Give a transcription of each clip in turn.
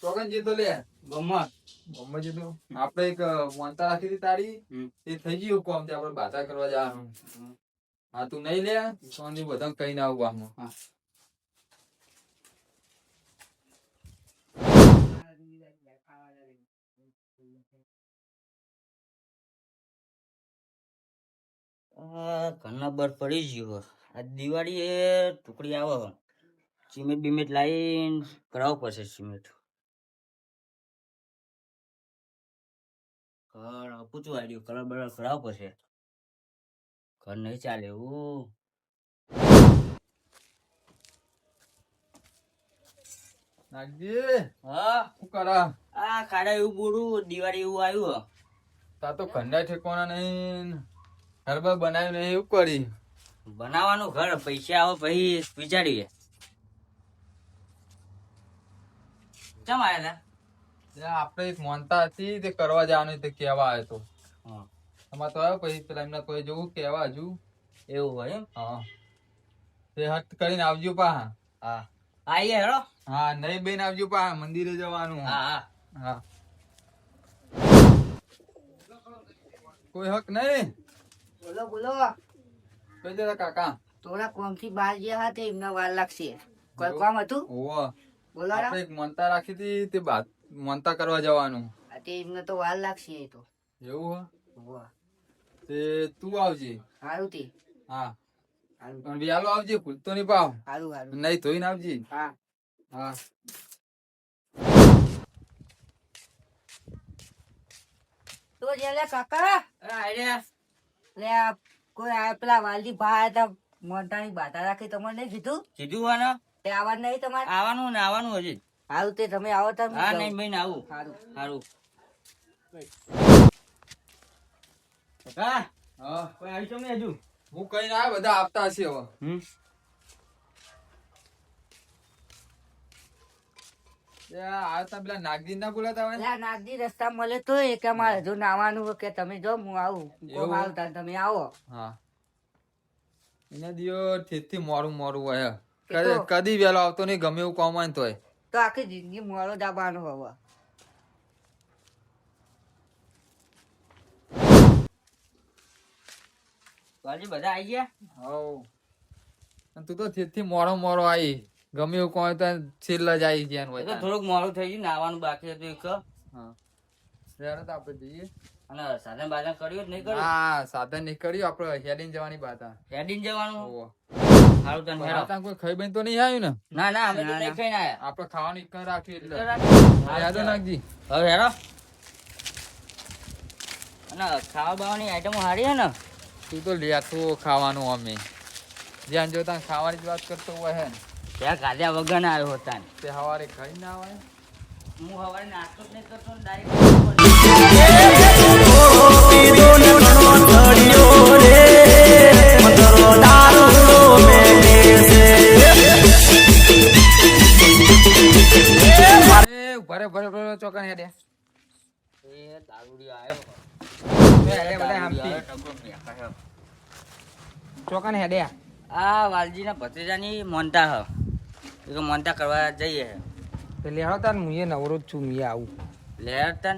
ચોકનજી તો લે ગમ્મત તો આપણે એક મોનતા રાખી હતી તારી એ થઈ ગયું કોમ તે આપણે બાધા કરવા જવાનું. હા તું નહીં લે સોની બધા કઈ ના આવું આમાં. ઘરના બર પડી ગયો. આ દિવાળી એ ટુકડી આવે સિમેન્ટ બિમેન્ટ લાવીને કરાવવું પડશે. સિમેન્ટ ઘર પૂછું આવ્યું કલર બલર કરાવવું પડશે. ઘર નહીં ચાલે એવું. નાગજી હા શું કરા? આ ખાડા એવું બોલું દિવાળી એવું આવ્યું. તા તો ઘરના ઠેકવાના નહીં હરબા બનાવ્યું નહીં એવું કરી બનાવવાનું ઘર પૈસા આવે પછી વિચારીએ. ચમ આવ્યા હતા? આપણે એક મોનતા હતી તે કરવા જવાનું તે કેવા આવ્યો તો. હા તમારે તો આવ્યો પછી પેલા એમને કોઈ જોવું કેવા હજુ એવું હોય એમ. હા તે હટ કરીને આવજો પા. હા આઈએ હેડો. હા નહીં બેન આવજો પા મંદિરે જવાનું. હા હા હા કોઈ હક નહીં. બોલો બોલો. કઈ જરા કાકા થોડા કોમ થી બહાર ગયા હતા એમને વાર લાગશે. કોઈ કામ હતું? ઓવો બોલો આપણે એક મોનતા રાખી હતી તે બાદ મોનતા કરવા જવાનું. તે એમને તો વાર લાગશે એ તો. એવું હે વાહ તે તું આવજે. સારું તે હા સારું પણ વ્યાલો આવજે ભૂલતો નહીં પાવ. સારું સારું. નહીં ધોઈને આવજે. હા હા તો જે લે કાકા આઈડિયા લે આ કોઈ આ પેલા વાલજી ભાઈ હતા મોટાની બાધા રાખી તમને નહીં કીધું? કીધું વાના તે આવવાનું નહીં તમારે? આવવાનું ને આવવાનું હજી. સારું તે તમે આવો તમે. હા નહીં ભાઈ ને આવું. સારું સારું કાકા હા કોઈ આવી છો ને હજુ? હું કઈ ના બધા આપતા હશે હવે. આ તા પેલા નાગજી ના બોલાતા હોય. લે નાગજી રસ્તા મળે તો એ કે મારે હજુ નાવાનું કે તમે જો હું આવું. કોમ આવતા તમે આવો. હા એના દિયો ઠેઠથી મોરું મોરું હોય એ તો- કદી વેલો આવતો નહીં ગમે એવું કોમ હોય ને તોય. તો આખી જિંદગી મોડો દાબાનો હવે. બાજી બધા આવી ગયા. હવ અને તું તો ઠેઠથી મોરો મોરો આવી ગમે એવું કોમ હોય તો છેલ્લા જ આવી ગયા એ તો હોય. થોડુંક મોડું થઈ ગયું ને આવવાનું બાકી હતું એક. હા ત્યારે તો આપણે જઈએ. અને સાધન બાધન કર્યું જ નહીં કર્યું. હા સાધન નીકળ્યું આપણે હેડીને જવાની વાત હા. હેડીને જવાનું. ઓહો. સારું તને હેડો. બરાબર, કોઈ ખાઈ બન તો નહીં આવ્યું ને? ના ના અમે તો નહીં ખાઈને આયા. આપણે ખાવાની ઈચ્છા રાખી એટલે હવે યાદો નાખજી. હેડો. અને ખાવા બાવાની આઈટમો સારી હે ને? તું તો લેતો ખાવાનું અમે જ્યાં જોતા ખાવાની જ વાત કરતો હોય હે ને. ત્યાં ગાધ્યા વગર ના આવ્યો હતા. તે સવારે ખાઈ ના આવે. હું સવારે નાસ્તો જ નહીં કરતો ને ડાયરેક્ટ ભરે ભરે ભરે ચોકન હેડે. દારૂડિયો આવ્યો. ચોકન હેડે. આ વાલજીના ભત્રીજાની મોનતા હ. એ તો મોનતા કરવા જઈએ હે. તે લેહો તાર હું એ નવરો જ છું મેં આવું. લેરતન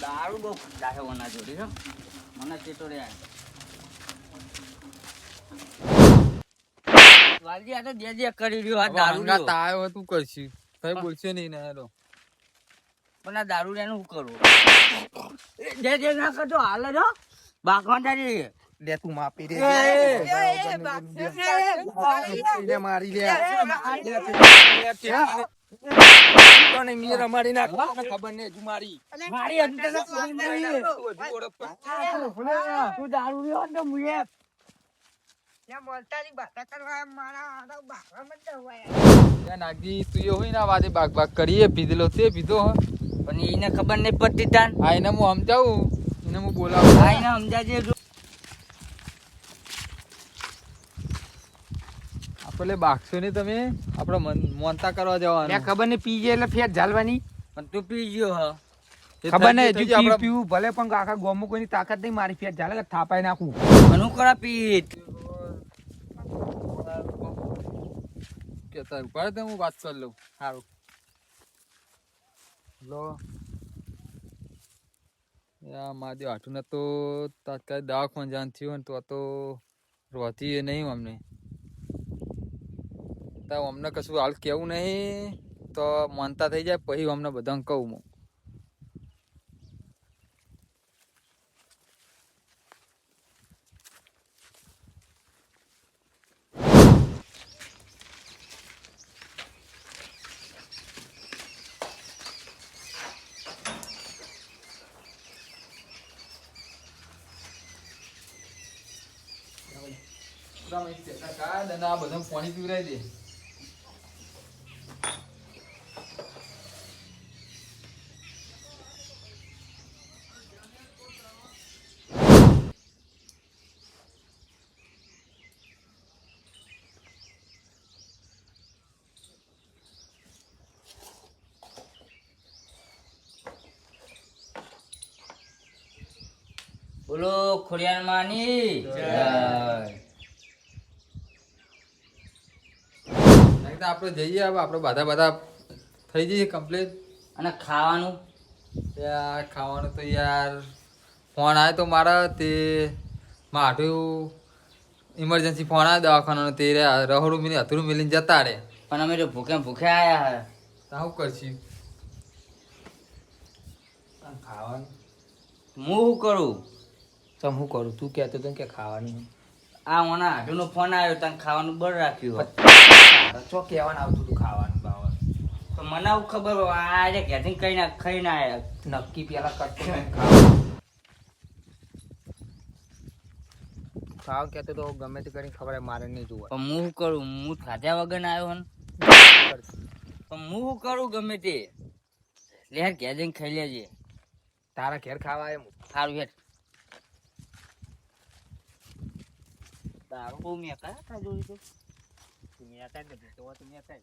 દારૂ બહુ દાહે ઓના જોડી હો. મને ચેતો રે વાલજી આ તો જે કરી રહ્યો આ દારૂ હંગાત આવ્યો તું કરશી કઈ બોલશે નહીં ને હેડો. પણ આ દારૂ ને શું કરું? જે ના કરતો હાલ જ હો. બાકમાં તારી લે તું માપી રે મારી લે તને મીરા મારી નાખ ખબર નહીં હજુ મારી મારી અંદર તું દારૂ રહ્યો ને મુએ ત્યાં નાગજી તું એ હોય ને આ વાદે બાગ બાગ કરીએ પીધેલો તે પીધો હ. પણ એને ખબર નહીં પડતી તાન. હા એને હું સમજાવું એને હું બોલાવું. આ એને સમજાજે જો. આપણે બાગશો ને તમે આપણે મોનતા કરવા જવાનું. ખબર નહીં પી જાય એટલે ફેર ઝાલવાની પણ તું પી ગયો હ. એ ખબર થઈ નહીં ગયું, હજુ થઈ ગયું. પીવું ભલે પણ આખા ગોમમાં કોઈની તાકાત નહીં મારી ફેટ ચાલે કે થાપાઈ નાખું અનુકરા પીત કે તાર ઉભા રહે, હું વાત કરી લઉં. સારું લો યા મારી હાટું ને તો તાત્કાલિક દવાખાને જાન થયું ને તો રોતી એ નહીં અમને. તો અમને કશું હાલ કેવું નહીં તો માનતા થઈ જાય પછી અમને બધાને કહું હું. આ બધા પાણી પીવડાવી દે. બોલો ખોડિયાર માની જય. આપણે જઈએ હવે, આપણે બધા થઈ જઈએ કમ્પ્લીટ. અને ખાવાનું યાર ખાવાનું તો યાર ફોન આવ્યો તો મારા તે માઠું ઇમરજન્સી ફોન આવ્યો દવાખાનાનો તે રહોડું મિલી હથુરું મિલીને જતા રે. પણ અમે તો ભૂખે ભૂખે આયા હે. તો શું કરશું? ખાવાનું હું શું કરું? તો હું કરું તું કહેતો તો કે ખાવાની આ ઓના હાડુનો ફોન આવ્યો તને ખાવાનું બળ રાખ્યું. ચો કહેવાનું આવતું તું ખાવાનું બાવાનું તો મને આવું ખબર હોય આજે ઘેરથી ખાઈને આયા. નક્કી પેલા કરતો ખાવ કહેતો તો ગમે તે કરીને ખબર મારે નહીં જોવા પણ હું શું કરું? હું ખાધા વગર આવ્યો ને પણ હું શું કરું? ગમે તે લે ઘેર જઈને ખાઈ લેજે. તારા ઘેર ખાવા એમ સારું હેઠ તારું બહુ મેં કયા જોયું તો મેં હતા જ નથી તો મેં હતા જ